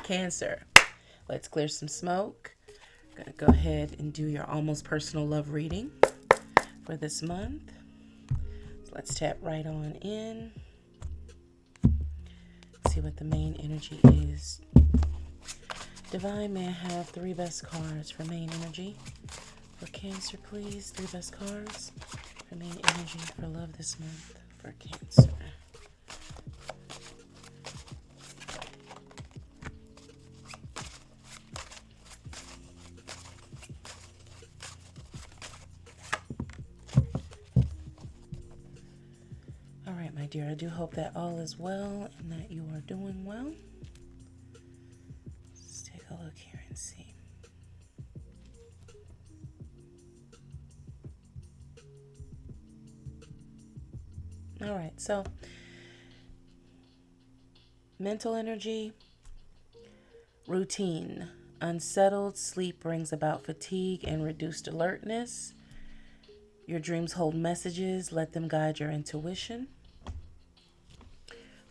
Cancer, let's clear some smoke. I'm going to go ahead and do your almost personal love reading for this month. So let's tap right on in. See what the main energy is. Divine, may I have 3 best cards for main energy for Cancer, please? 3 best cards for main energy for love this month for Cancer. All right, my dear, I do hope that all is well and that you are doing well. Let's take a look here and see. All right, so mental energy, routine. Unsettled sleep brings about fatigue and reduced alertness. Your dreams hold messages. Let them guide your intuition.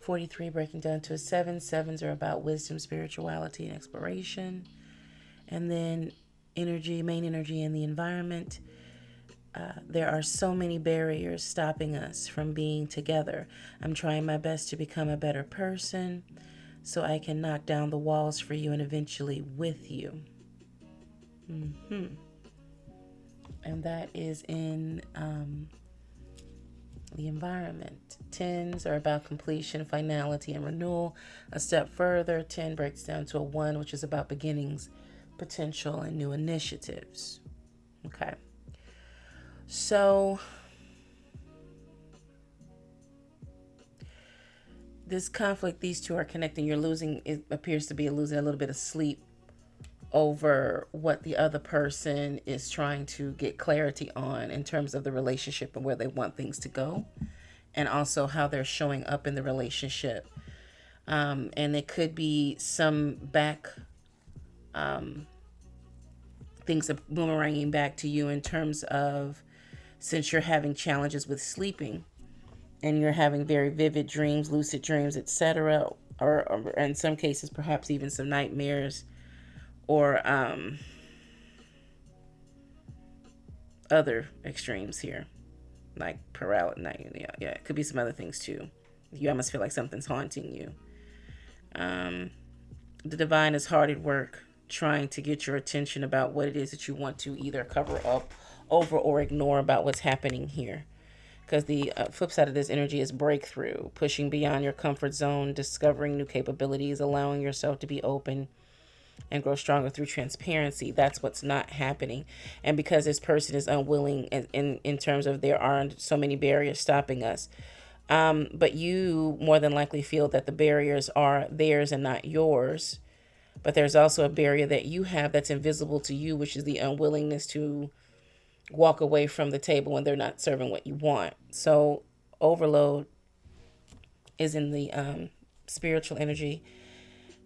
43 breaking down to a 7. 7s are about wisdom, spirituality, and exploration. And then energy, main energy in the environment. There are so many barriers stopping us from being together. I'm trying my best to become a better person so I can knock down the walls for you and eventually with you. And that is in the environment. 10s are about completion, finality, and renewal. A step further, 10 breaks down to a 1, which is about beginnings, potential, and new initiatives. Okay. So this conflict, these two are connecting. You're losing, it appears to be losing a little bit of sleep over what the other person is trying to get clarity on in terms of the relationship and where they want things to go, and also how they're showing up in the relationship. And it could be some back things are boomeranging back to you in terms of, since you're having challenges with sleeping and you're having very vivid dreams, lucid dreams, etc., or in some cases perhaps even some nightmares, or other extremes here, like paralysis. Yeah, it could be some other things too. You almost feel like something's haunting you. The divine is hard at work trying to get your attention about what it is that you want to either cover up, over, or ignore about what's happening here. Because the flip side of this energy is breakthrough, pushing beyond your comfort zone, discovering new capabilities, allowing yourself to be open and grow stronger through transparency. That's what's not happening. And because this person is unwilling in terms of there aren't so many barriers stopping us. But you more than likely feel that the barriers are theirs and not yours. But there's also a barrier that you have that's invisible to you, which is the unwillingness to walk away from the table when they're not serving what you want. So overload is in the spiritual energy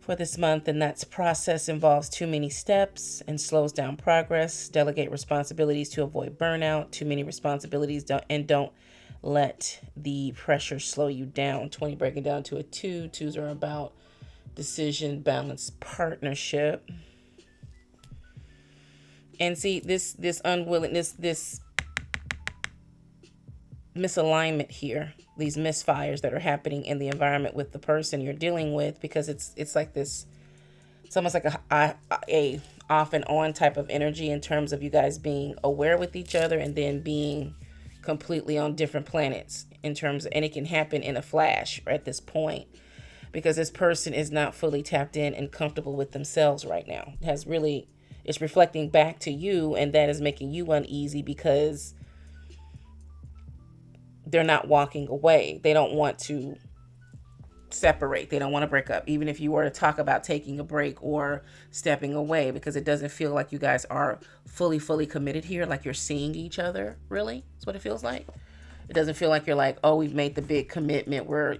for this month, and that's process involves too many steps and slows down progress. Delegate responsibilities to avoid burnout. Too many responsibilities, don't let the pressure slow you down. 20 breaking down to a 2. 2s are about decision, balance, partnership. And see, this unwillingness, this misalignment here, these misfires that are happening in the environment with the person you're dealing with, because it's like this, it's almost like a off and on type of energy in terms of you guys being aware with each other and then being completely on different planets in terms of, and it can happen in a flash at this point, because this person is not fully tapped in and comfortable with themselves right now. It's reflecting back to you, and that is making you uneasy because they're not walking away. They don't want to separate. They don't want to break up, even if you were to talk about taking a break or stepping away, because it doesn't feel like you guys are fully committed here, like you're seeing each other, really. That's what it feels like. It doesn't feel like you're like, oh, we've made the big commitment, we're,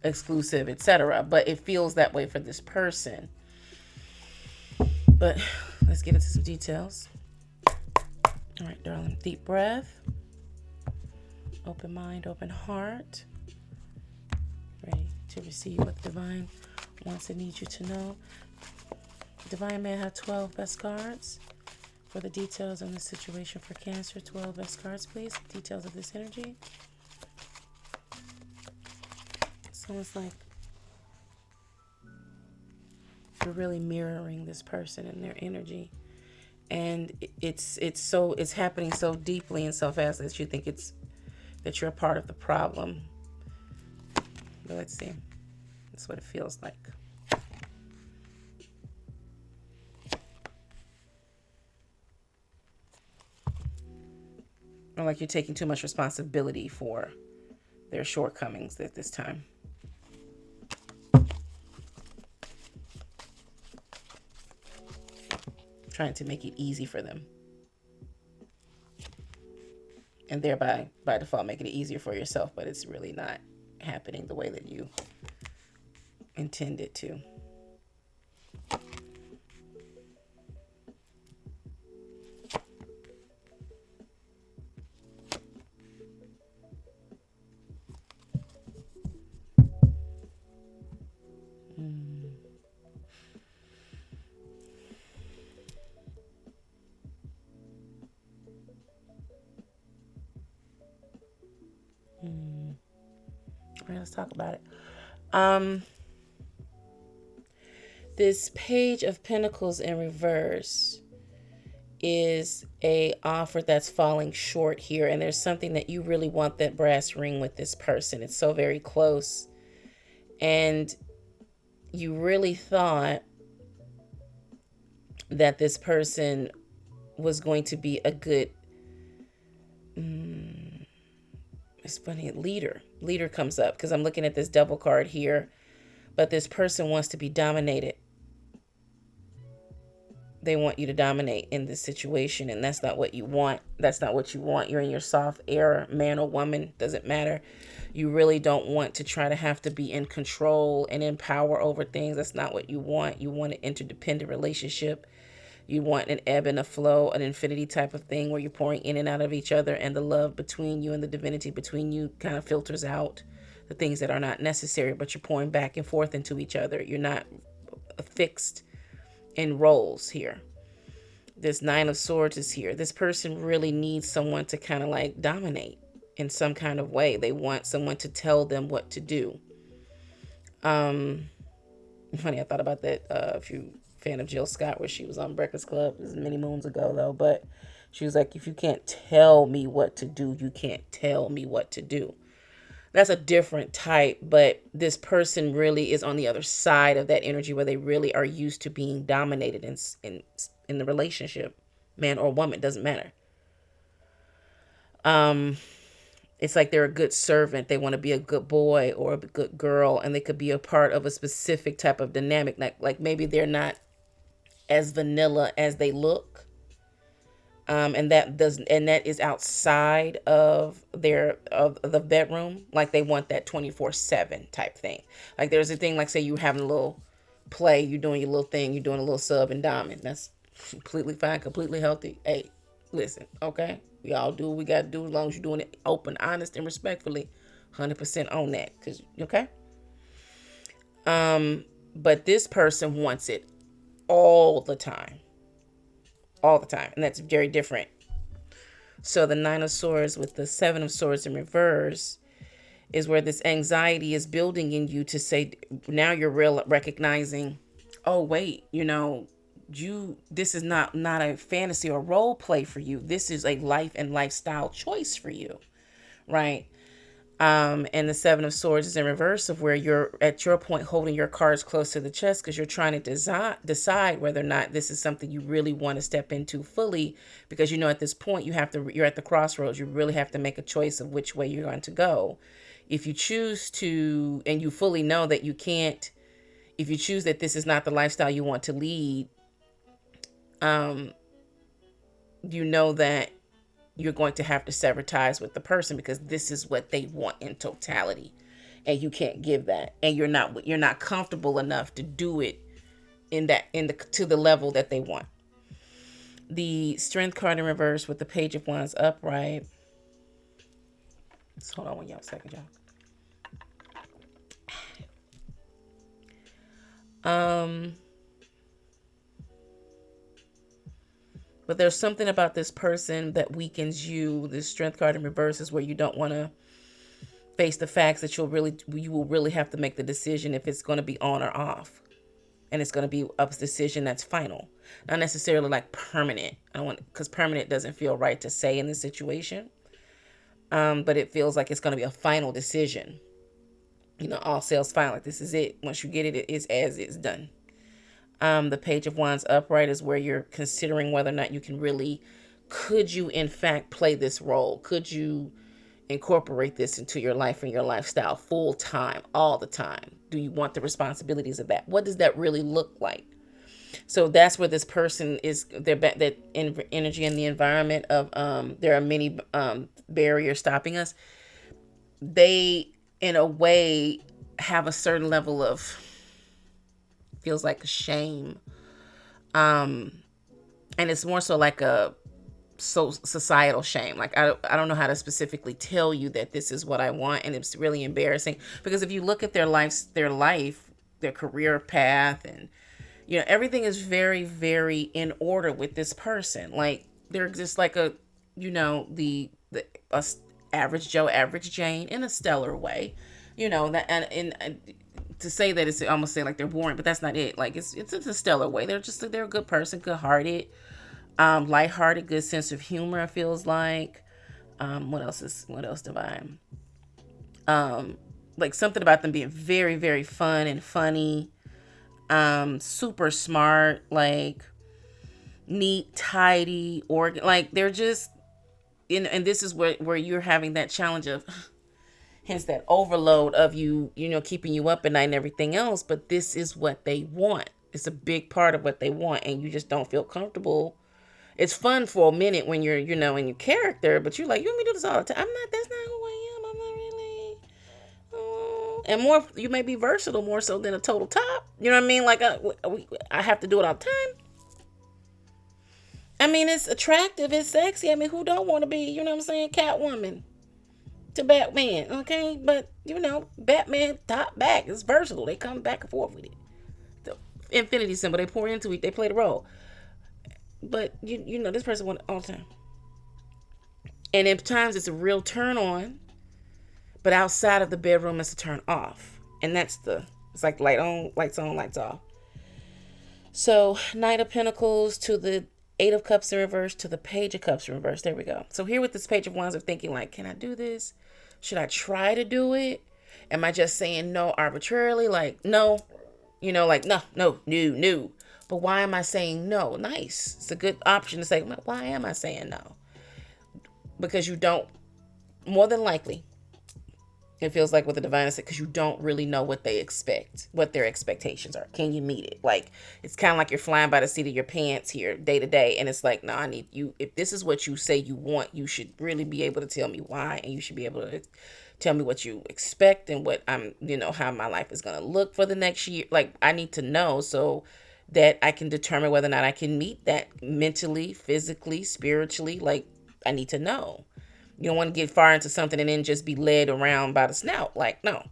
exclusive, etc. But it feels that way for this person. But let's get into some details. All right, darling. Deep breath. Open mind, open heart. Ready to receive what the divine wants and needs you to know. Divine Man have 12 best cards for the details on the situation for Cancer. 12 best cards, please. Details of this energy. So it's like you're really mirroring this person and their energy, and it's happening so deeply and so fast that you think that you're a part of the problem. But let's see. That's what it feels like. Or like you're taking too much responsibility for their shortcomings at this time. Trying to make it easy for them. And thereby, by default, making it easier for yourself, but it's really not happening the way that you intended to. All right, let's talk about it. This Page of Pentacles in reverse is a offer that's falling short here, and there's something that you really want that brass ring with this person. It's so very close, and you really thought that this person was going to be a good it's funny, leader comes up, because I'm looking at this double card here, but this person wants to be dominated. They want you to dominate in this situation, and that's not what you want. That's not what you want. You're in your soft era, man or woman, doesn't matter. You really don't want to try to have to be in control and in power over things. That's not what you want. You want an interdependent relationship. You want an ebb and a flow, an infinity type of thing where you're pouring in and out of each other, and the love between you and the divinity between you kind of filters out the things that are not necessary, but you're pouring back and forth into each other. You're not fixed in roles here. This Nine of Swords is here. This person really needs someone to kind of like dominate in some kind of way. They want someone to tell them what to do. Funny, I thought about that if you fan of Jill Scott, where she was on Breakfast Club. This is many moons ago though, but she was like, if you can't tell me what to do, you can't tell me what to do. That's a different type, but this person really is on the other side of that energy where they really are used to being dominated in the relationship, man or woman, doesn't matter. It's like they're a good servant. They want to be a good boy or a good girl, and they could be a part of a specific type of dynamic. Like maybe they're not as vanilla as they look. And that is outside of the bedroom. Like they want that 24/7 type thing. Like there's a thing, like say you having a little play, you're doing your little thing, you're doing a little sub and diamond. That's completely fine, completely healthy. Hey, listen, okay? We all do what we got to do as long as you're doing it open, honest, and respectfully. 100% on that, cause okay. But this person wants it all the time. All the time. And that's very different. So the Nine of Swords with the Seven of Swords in reverse is where this anxiety is building in you to say, now you're recognizing, oh, wait, this is not a fantasy or role play for you. This is a life and lifestyle choice for you. Right. And the Seven of Swords is in reverse of where you're at your point holding your cards close to the chest because you're trying to decide whether or not this is something you really want to step into fully, because at this point you're at the crossroads. You really have to make a choice of which way you're going to go. If you choose to, and you fully know that you can't, if you choose that this is not the lifestyle you want to lead, you know that you're going to have to sever ties with the person because this is what they want in totality, and you can't give that, and you're not comfortable enough to do it to the level that they want. The Strength card in reverse with the Page of Wands upright. Just hold on one second, y'all. But there's something about this person that weakens you. This Strength card in reverse is where you don't want to face the facts that you will really have to make the decision if it's going to be on or off. And it's going to be a decision that's final, not necessarily like permanent. I don't want, because permanent doesn't feel right to say in this situation. But it feels like it's going to be a final decision. All sales final. Like, this is it. Once you get it, it is as it's done. The Page of Wands upright is where you're considering whether or not could you in fact play this role? Could you incorporate this into your life and your lifestyle full time, all the time? Do you want the responsibilities of that? What does that really look like? So that's where this person is. That energy in the environment of there are many barriers stopping us. They, in a way, have a certain level of, feels like, shame, and it's more so like a societal shame. Like, I don't know how to specifically tell you that this is what I want, and it's really embarrassing, because if you look at their career path, and everything is very, very in order with this person. Like, they're just like a average Joe, average Jane in a stellar way, that and to say that, it's almost say like they're boring, but that's not it. Like, it's a stellar way. They're a good person, good-hearted, lighthearted, good sense of humor, it feels like. What else divine? Like, something about them being very, very fun and funny, super smart, like neat, tidy, like they're just and this is where you're having that challenge of, hence that overload of keeping you up at night and everything else. But this is what they want. It's a big part of what they want, and you just don't feel comfortable. It's fun for a minute when you're, in your character, but you're like, you want me to do this all the time? That's not who I am. I'm not really. And more, you may be versatile more so than a total top. You know what I mean? Like, I have to do it all the time. I mean, it's attractive, it's sexy. I mean, who don't want to be, you know what I'm saying, Catwoman to Batman, okay? But, Batman top back is versatile. They come back and forth with it. The infinity symbol, they pour into it, they play the role. But, this person wants it all the time. And at times it's a real turn on, but outside of the bedroom it's a turn off. And it's like light on, lights on, lights off. So, Knight of Pentacles to the Eight of Cups in reverse to the Page of Cups in reverse. There we go. So here with this Page of Wands, I'm thinking like, can I do this? Should I try to do it? Am I just saying no arbitrarily? Like, no, like, no. But why am I saying no? Nice. It's a good option to say, why am I saying no? Because you don't, more than likely, it feels like with the divine, because you don't really know what they expect, what their expectations are. Can you meet it? Like, it's kind of like you're flying by the seat of your pants here day to day. And it's like, no, I need you. If this is what you say you want, you should really be able to tell me why. And you should be able to tell me what you expect and what how my life is going to look for the next year. Like, I need to know so that I can determine whether or not I can meet that mentally, physically, spiritually. Like, I need to know. You don't want to get far into something and then just be led around by the snout. Like, no.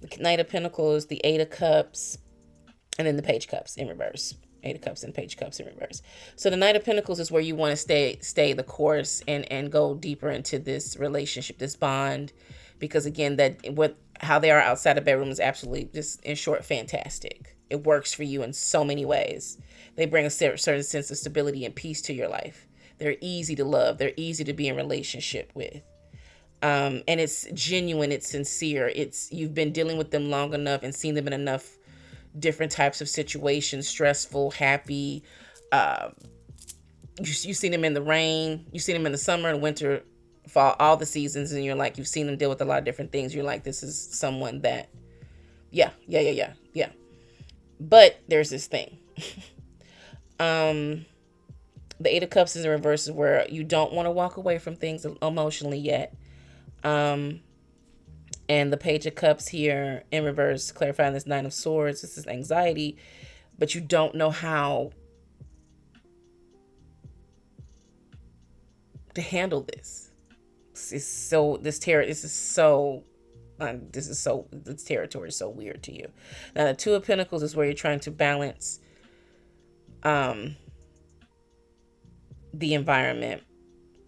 The Knight of Pentacles, the Eight of Cups, and then the Page of Cups in reverse. Eight of Cups and Page of Cups in reverse. So the Knight of Pentacles is where you want to stay the course and go deeper into this relationship, this bond. Because again, how they are outside the bedroom is absolutely, just in short, fantastic. It works for you in so many ways. They bring a certain sense of stability and peace to your life. They're easy to love. They're easy to be in relationship with. And it's genuine. It's sincere. You've been dealing with them long enough and seen them in enough different types of situations, stressful, happy. You've seen them in the rain. You've seen them in the summer and winter, fall, all the seasons. And you're like, you've seen them deal with a lot of different things. You're like, this is someone that, yeah. But there's this thing. The Eight of Cups is in reverse, where you don't want to walk away from things emotionally yet. And the Page of Cups here in reverse, clarifying this Nine of Swords. This is anxiety, but you don't know how to handle this. This territory is so weird to you. Now, the Two of Pentacles is where you're trying to balance, the environment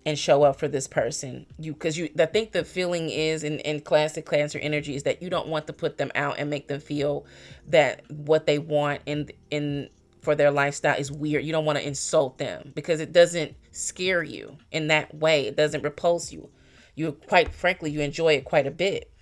and show up for this person. I think the feeling is in classic Cancer energy is that you don't want to put them out and make them feel that what they want in for their lifestyle is weird. You don't want to insult them because it doesn't scare you in that way. It doesn't repulse you. You quite frankly, you enjoy it quite a bit.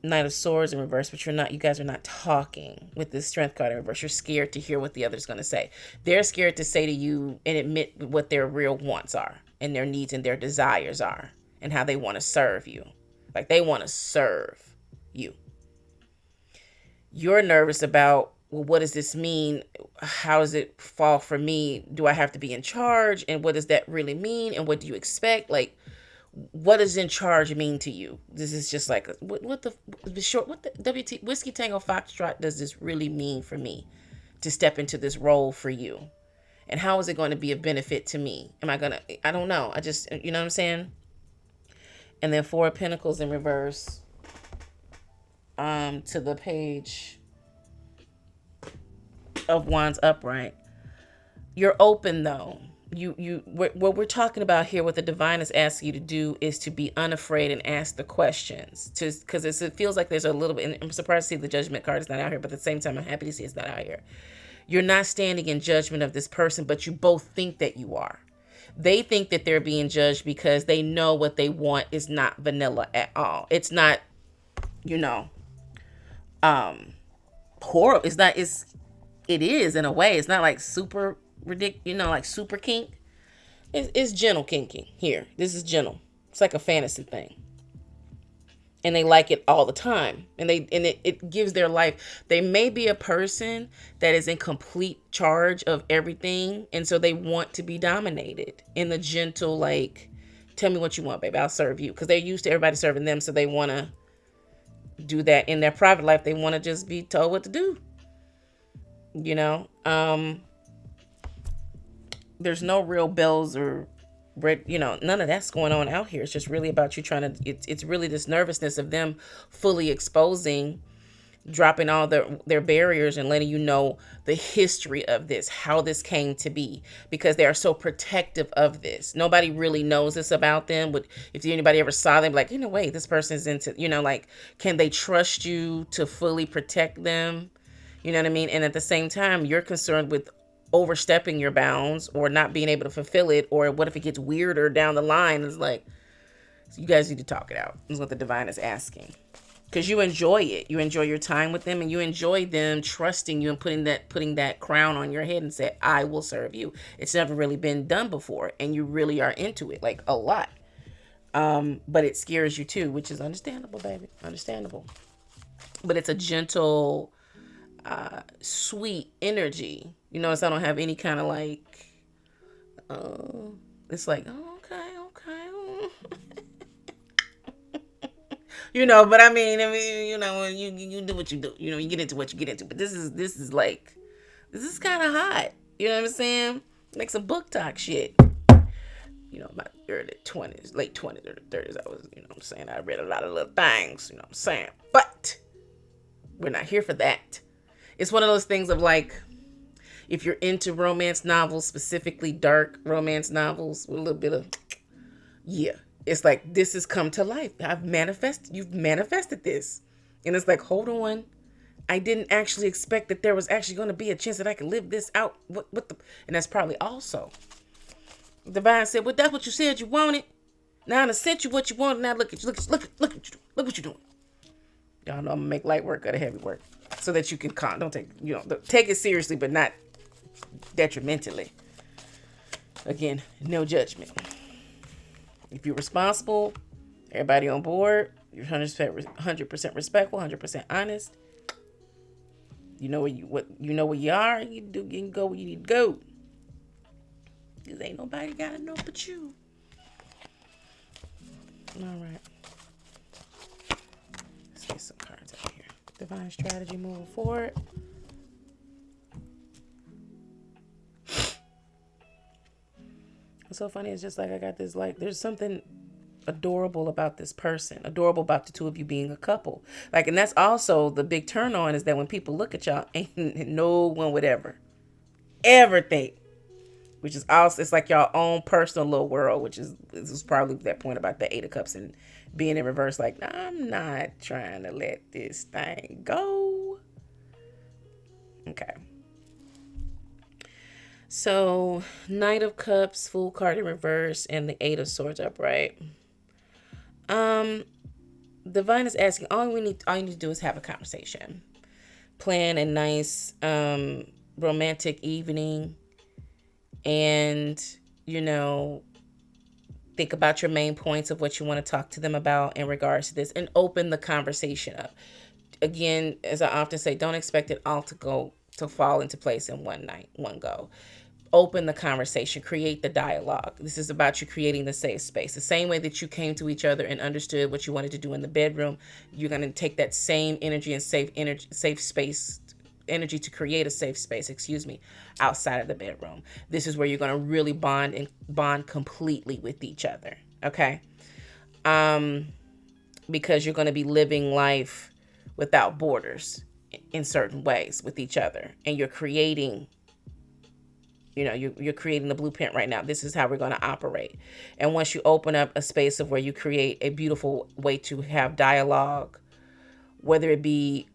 Knight of Swords in reverse, but you guys are not talking with this Strength card in reverse. You're scared to hear what the other's going to say. They're scared to say to you and admit what their real wants are and their needs and their desires are and how they want to serve you. Like they want to serve you. You're nervous about, well, what does this mean? How does it fall for me? Do I have to be in charge? And what does that really mean? And what do you expect? Like, what does in charge mean to you? This is just like, what the WT Whiskey Tango Foxtrot does this really mean for me to step into this role for you? And how is it going to be a benefit to me? I don't know. You know what I'm saying? And then Four of Pentacles in reverse, to the Page of Wands upright. You're open though. What we're talking about here, what the divine is asking you to do is to be unafraid and ask the questions. Because it feels like there's a little bit, and I'm surprised to see the Judgment card is not out here, but at the same time, I'm happy to see it's not out here. You're not standing in judgment of this person, but you both think that you are. They think that they're being judged because they know what they want is not vanilla at all. It's not, horrible. It is in a way. It's not like super ridiculous, like super kink. It's gentle kinking here. This is gentle. It's like a fantasy thing. And they like it all the time. And it gives their life. They may be a person that is in complete charge of everything. And so they want to be dominated in the gentle, like, tell me what you want, baby. I'll serve you. Because they're used to everybody serving them. So they want to do that in their private life. They want to just be told what to do. There's no real bells or none of that's going on out here. It's just really about you it's really this nervousness of them fully exposing, dropping all their barriers and letting you know the history of this, how this came to be, because they are so protective of this. Nobody really knows this about them. But if anybody ever saw them, like, wait, this person's into, like, can they trust you to fully protect them? You know what I mean? And at the same time, you're concerned with overstepping your bounds or not being able to fulfill it. Or what if it gets weirder down the line? It's like, so you guys need to talk it out. Is what the divine is asking. Because you enjoy it. You enjoy your time with them and you enjoy them trusting you and putting that crown on your head and say, I will serve you. It's never really been done before. And you really are into it, like a lot. But it scares you too, which is understandable, baby. Understandable. But it's a gentle, sweet energy. So I don't have any kind of like, it's like, oh, okay. But I mean, you do what you do. You get into what you get into. But this is like, this is kind of hot. You know what I'm saying? Like some book talk shit. My early 20s, late 20s, early 30s, I was, I'm saying, I read a lot of little things, I'm saying. But we're not here for that. It's one of those things of like, if you're into romance novels, specifically dark romance novels with a little bit of, it's like, this has come to life. You've manifested this. And it's like, hold on. I didn't actually expect that there was actually going to be a chance that I could live this out. And that's probably also. The divine said, well, that's what you said you wanted. Now I sent you what you wanted. Now look at you. Look what you're doing. Y'all know I'm going to make light work out of heavy work. So that you can don't take it seriously, but not detrimentally. Again, no judgment. If you're responsible, everybody on board, you're 100% respectful, 100% honest. You know where you are, and you can go where you need to go. Because ain't nobody gotta know but you. All right. Let's get some cards out here. Divine strategy moving forward. What's so funny is just like I got this, like, there's something adorable about this person, adorable about the two of you being a couple. Like, and that's also the big turn on, is that when people look at y'all, ain't no one would ever think, which is also, it's like your own personal little world, which is, this is probably that point about the Eight of Cups and being in reverse. Like, I'm not trying to let this thing go. Okay. So, Knight of Cups, Fool card in reverse, and the Eight of Swords upright. Divine is asking, all you need to do is have a conversation. Plan a nice romantic evening, and think about your main points of what you want to talk to them about in regards to this, and open the conversation up. Again, as I often say, don't expect it all to fall into place in one night, one go. Open the conversation, create the dialogue. This is about you creating the safe space. The same way that you came to each other and understood what you wanted to do in the bedroom, you're going to take that same energy and safe space energy to create a safe space, outside of the bedroom. This is where you're going to really bond completely with each other. Okay. Because you're going to be living life without borders in certain ways with each other, and you're creating you're creating the blueprint right now. This is how we're going to operate. And once you open up a space of where you create a beautiful way to have dialogue, whether it be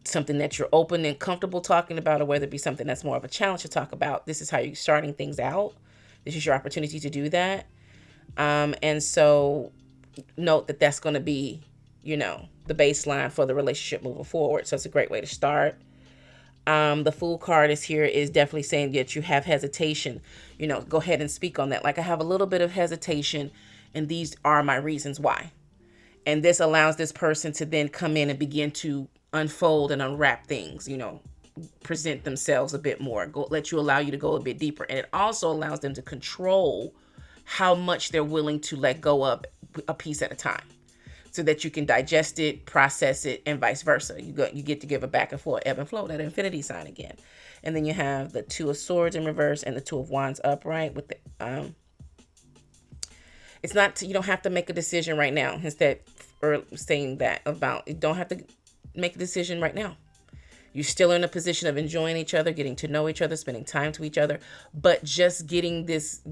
something that you're open and comfortable talking about, or whether it be something that's more of a challenge to talk about, this is how you're starting things out. This is your opportunity to do that. And so note that that's going to be, the baseline for the relationship moving forward. So it's a great way to start. The Fool card is definitely saying that you have hesitation. Go ahead and speak on that. Like, I have a little bit of hesitation, and these are my reasons why. And this allows this person to then come in and begin to unfold and unwrap things, present themselves a bit more, allow you to go a bit deeper. And it also allows them to control how much they're willing to let go of a piece at a time, so that you can digest it, process it, and vice versa. You get to give a back and forth, ebb and flow, that infinity sign again. And then you have the Two of Swords in reverse and the Two of Wands upright. With the it's not, you don't have to make a decision right now. Instead, or saying that about, you don't have to make a decision right now. You're still in a position of enjoying each other, getting to know each other, spending time to each other, but just getting this,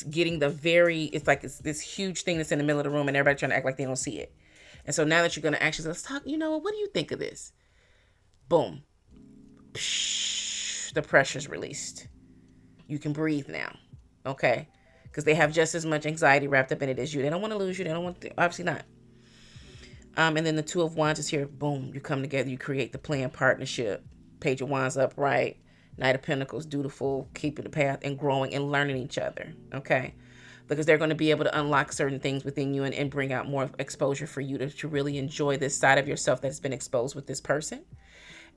getting it's like it's this huge thing that's in the middle of the room, and everybody trying to act like they don't see it. And so now that you're going to actually, let's talk, what do you think of this? Boom. Psh, the pressure's released. You can breathe now. Okay? Because they have just as much anxiety wrapped up in it as you. They don't want to lose you. They don't want to, obviously not. And then the Two of Wands is here. Boom. You come together. You create the plan, partnership. Page of Wands upright. Knight of Pentacles, dutiful, keeping the path, and growing and learning each other. Okay? Because they're going to be able to unlock certain things within you and bring out more exposure for you to really enjoy this side of yourself that's been exposed with this person.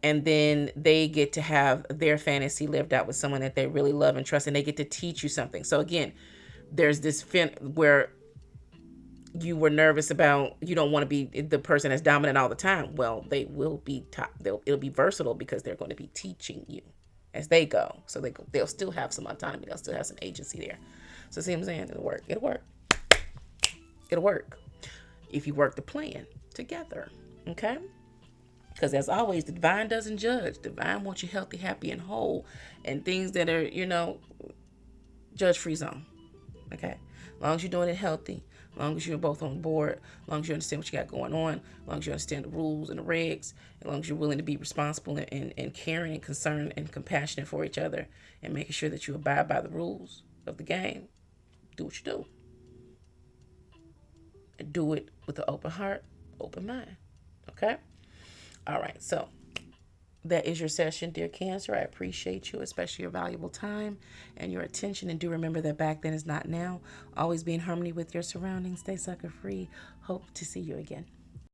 And then they get to have their fantasy lived out with someone that they really love and trust, and they get to teach you something. So again, there's this where you were nervous about, you don't want to be the person that's dominant all the time. Well, they will be it'll be versatile, because they're going to be teaching you as they go. So they'll still have some autonomy. They'll still have some agency there. So see what I'm saying? It'll work if you work the plan together. Okay? Because as always, the divine doesn't judge. Divine wants you healthy, happy, and whole, and things that are, judge-free zone. Okay? As long as you're doing it healthy, as long as you're both on board, as long as you understand what you got going on, as long as you understand the rules and the regs, as long as you're willing to be responsible and caring and concerned and compassionate for each other, and making sure that you abide by the rules of the game, do what you do. And do it with an open heart, open mind. Okay? All right. So that is your session, dear Cancer. I appreciate you, especially your valuable time and your attention. And do remember that back then is not now. Always be in harmony with your surroundings. Stay sucker free. Hope to see you again.